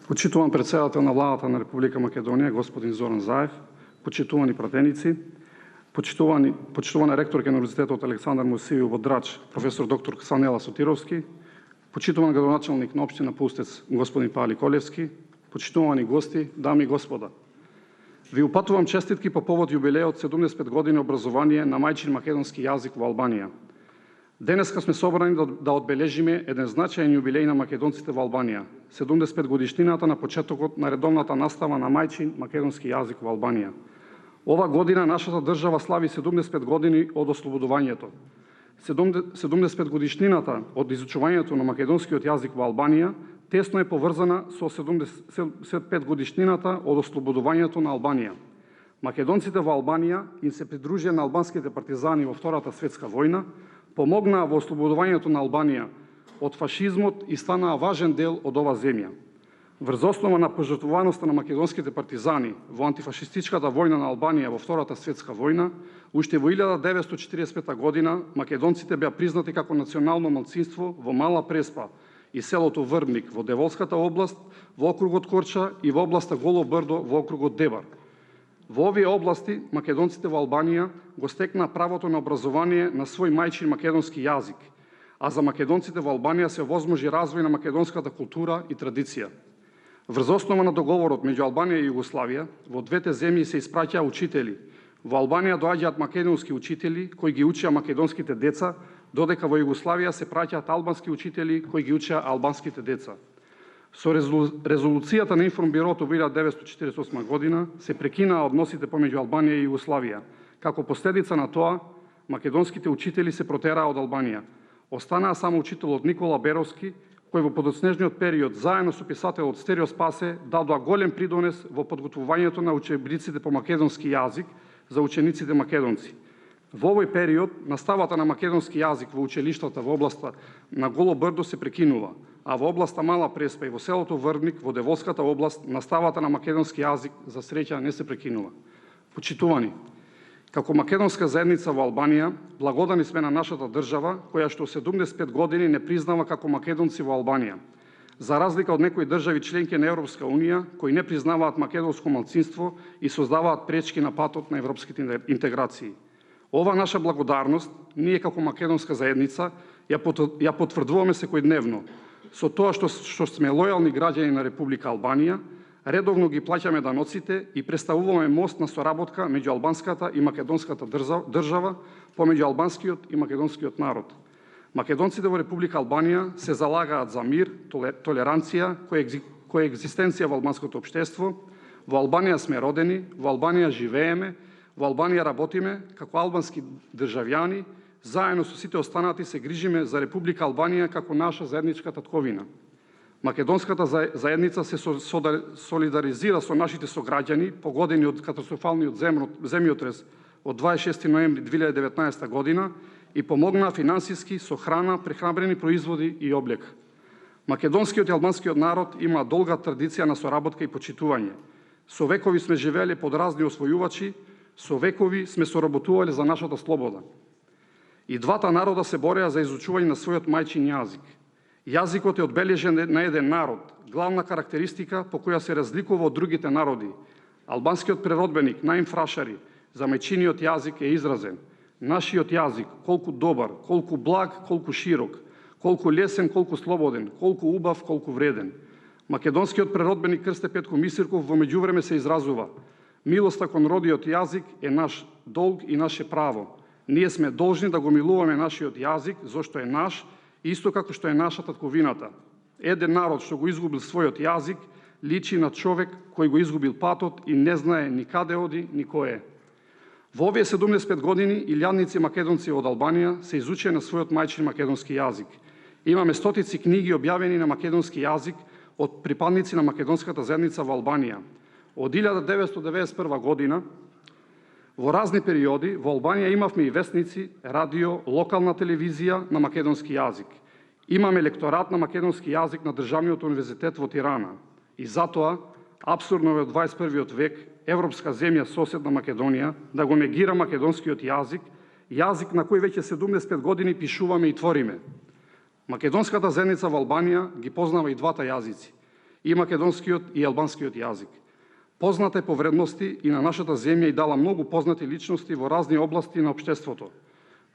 Почитуван председател на владата на Република Македонија, господин Зоран Заев, почитувани пратеници, почитувана ректорка на Универзитетот Александар Мусијев во Драч, професор доктор Ксанела Сотировски, почитуван градоначалник на општина Пустец, господин Пали Колевски, почитувани гости, дами и господа. Ви упатувам честитки по повод јубилејот 75 години образование на мајчин македонски јазик во Албанија. Денеска сме собрани да одбележиме еден значаен јубилеј на македонците во Албанија, 75 годишнината на почетокот на редовната настава на мајчин македонски јазик во Албанија. Ова година нашата држава слави 75 години од ослободувањето. 75 годишнината од изучувањето на македонскиот јазик во Албанија тесно е поврзана со 75 годишнината од ослободувањето на Албанија. Македонците во Албанија им се придружија на албанските партизани во Втората светска војна, помогнаа во ослободувањето на Албанија од фашизмот и станаа важен дел од ова земја. Врз основа на пожртвуваноста на македонските партизани во антифашистичката војна на Албанија во Втората светска војна, уште во 1945 година македонците беа признати како национално малцинство во Мала Преспа и селото Врбник во Деволската област, во округот Корча и во областа Голо Брдо во округот Дебар. Во овие области македонците во Албанија го стекнаа правото на образование на свој мајчин македонски јазик, а за македонците во Албанија се овозможи развој на македонската култура и традиција. Врз основа на договорот меѓу Албанија и Југославија, во двете земји се испраќаа учители. Во Албанија доаѓаат македонски учители кои ги учеа македонските деца, додека во Југославија се праќаат албански учители кои ги учеа албанските деца. Со резолуцијата на Информбирото во 1948 година се прекинаа односите помеѓу Албанија и Југославија. Како последица на тоа, македонските учители се протераа од Албанија. Останаа само учителот Никола Беровски, кој во подоцнежниот период заедно со писателот Стерио Спасе дадоа голем придонес во подготвувањето на учебниците по македонски јазик за учениците македонци. Во овој период наставата на македонски јазик во училиштата во областа на Голо Брдо се прекинува, а во областа Мала Преспа и во селото Врбник во Деволската област наставата на македонски јазик за среќа не се прекинува. Почитувани, како македонска заедница во Албанија, благодани сме на нашата држава, која што 75 години не признава како македонци во Албанија. За разлика од некои држави членки на Европска Унија, кои не признаваат македонско малцинство и создаваат пречки на патот на европските интеграции. Ова наша благодарност, ние како македонска заедница, ја потврдуваме секојдневно, со тоа што сме лојални граѓани на Република Албанија, редовно ги плаќаме даноците и представуваме мост на соработка меѓу албанската и македонската држава, помеѓу албанскиот и македонскиот народ. Македонците во Република Албанија се залагаат за мир, толеранција, коегзистенција во албанското општество. Во Албанија сме родени, во Албанија живееме, во Албанија работиме како албански државјани, заедно со сите останати се грижиме за Република Албанија како наша заедничка татковина. Македонската заедница се солидаризира со нашите сограѓани погодени од катастрофалниот земјотрес од 26 ноември 2019 година и помогнаа финансиски со храна, прехранбени производи и облека. Македонскиот и албанскиот народ има долга традиција на соработка и почитување. Со векови сме живееле под разни освојувачи, со векови сме соработувале за нашата слобода. И двата народа се бореа за изучување на својот мајчин јазик. Јазикот е одбележен на еден народ, главна карактеристика по која се разликува од другите народи. Албанскиот преродбеник Наим Фрашари за мајчиниот јазик е изразен: нашиот јазик, колку добар, колку благ, колку широк, колку лесен, колку слободен, колку убав, колку вреден. Македонскиот преродбеник Крсте Петко Мисирков во меѓувреме се изразува: милоста кон родиот јазик е наш долг и наше право. Ние сме должни да го милуваме нашиот јазик, зашто е наш, исто како што е наша татковината. Еден народ што го изгубил својот јазик, личи на човек кој го изгубил патот и не знае ни каде оди, ни кој е. Во овие 75 години илјадници македонци од Албанија се изучија на својот мајчин македонски јазик. Имаме стотици книги објавени на македонски јазик од припадници на македонската заедница во Албанија. Од 1991 година, во разни периоди, во Албанија имавме и вестници, радио, локална телевизија на македонски јазик. Имаме лекторат на македонски јазик на Државниот универзитет во Тирана. И затоа, апсурдно е од 21. век, европска земја соседна Македонија да го негира македонскиот јазик, јазик на кој веќе 75 години пишуваме и твориме. Македонската заедница во Албанија ги познава и двата јазици. и македонскиот и албанскиот јазик. Позната е по вредности и на нашата земја и дала многу познати личности во разни области на општеството.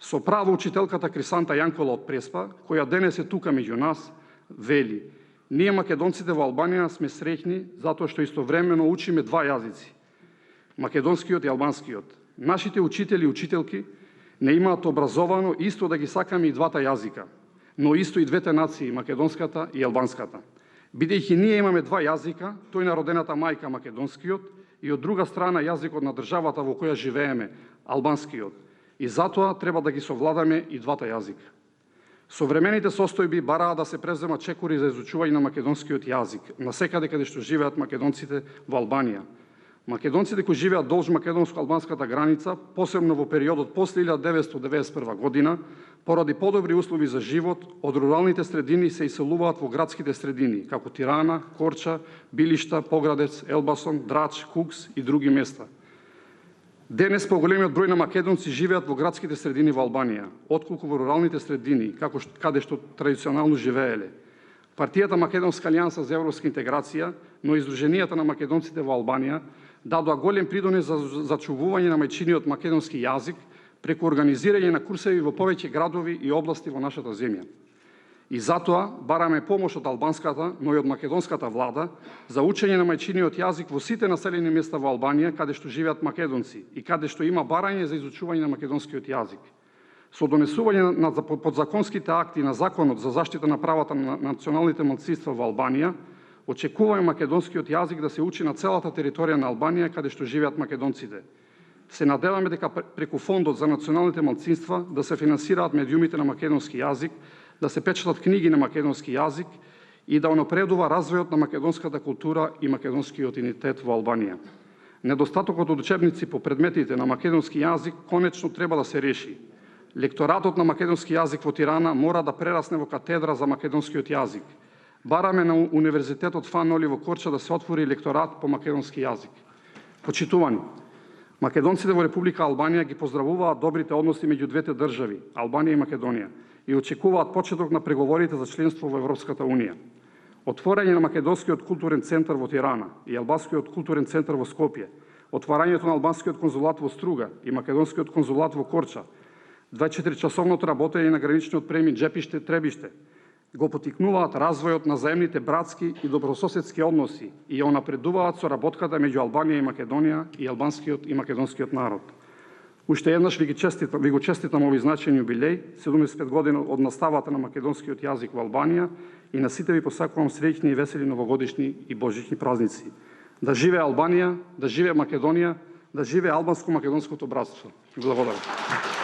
Со право учителката Крисанта Јанкола од Преспа, која денес е тука меѓу нас, вели: ние македонците во Албанија сме среќни затоа што истовремено учиме два јазици, македонскиот и албанскиот. Нашите учители и учителки не имаат образовано исто да ги сакаме и двата јазика, но исто и двете нации, македонската и албанската. Бидејќи ние имаме два јазика, тој на родената мајка македонскиот и од друга страна јазикот на државата во која живееме, албанскиот. И затоа треба да ги совладаме и двата јазика. Современите состојби бараа да се преземат чекори за изучување на македонскиот јазик насекаде каде што живеат македонците во Албанија. Македонците кои живеат долж македонско-албанската граница, посебно во периодот после 1991 година, поради подобри услови за живот, од руралните средини се иселуваат во градските средини, како Тирана, Корча, Билишта, Поградец, Елбасон, Драч, Кукс и други места. Денес поголемиот број на македонци живеат во градските средини во Албанија, отколку во руралните средини, каде што традиционално живееле. Партијата Македонска алијанса за европска интеграција, но и Сдруженијата на македонците во Албанија дадоа голем придонес за зачувување на мајчиниот македонски јазик преку организирање на курсеви во повеќе градови и области во нашата земја. И затоа бараме помош од албанската, но и од македонската влада за учење на мајчиниот јазик во сите населени места во Албанија каде што живеат македонци и каде што има барање за изучување на македонскиот јазик. Со донесување на подзаконските акти на Законот за заштита на правата на националните малцинства во Албанија, очекуваме македонскиот јазик да се учи на целата територија на Албанија каде што живеат македонците. Се надеваме дека преку Фондот за националните малцинства да се финансираат медиумите на македонски јазик, да се печатат книги на македонски јазик и да унапредува развојот на македонската култура и македонскиот идентитет во Албанија. Недостатокот од учебници по предметите на македонски јазик конечно треба да се реши. Лекторатот на македонски јазик во Тирана мора да прерасне во катедра за македонскиот јазик. Бараме на Универзитетот Фан Оли во Корча да се отвори лекторат по македонски јазик. Почитувани, македонците во Република Албанија ги поздравуваат добрите односи меѓу двете држави, Албанија и Македонија, и очекуваат почеток на преговорите за членство во Европската Унија. Отворање на Македонскиот културен центар во Тирана и Албанскиот културен центар во Скопје, отварањето на Албанскиот конзулат во Струга и Македонскиот конзулат во Корча, 24-часовното работење на граничниот премин Джепиште-Требиште, го потикнуваат развојот на заемните братски и добрососедски односи и ја унапредуваат соработката меѓу Албанија и Македонија и албанскиот и македонскиот народ. Уште еднаш ви го честитам овој значајен јубилеј, 75 години од наставата на македонскиот јазик во Албанија и на сите ви посакувам среќни и весели новогодишни и божични празници. Да живее Албанија, да живее Македонија, да живее албанско-македонското братство. Благодарам.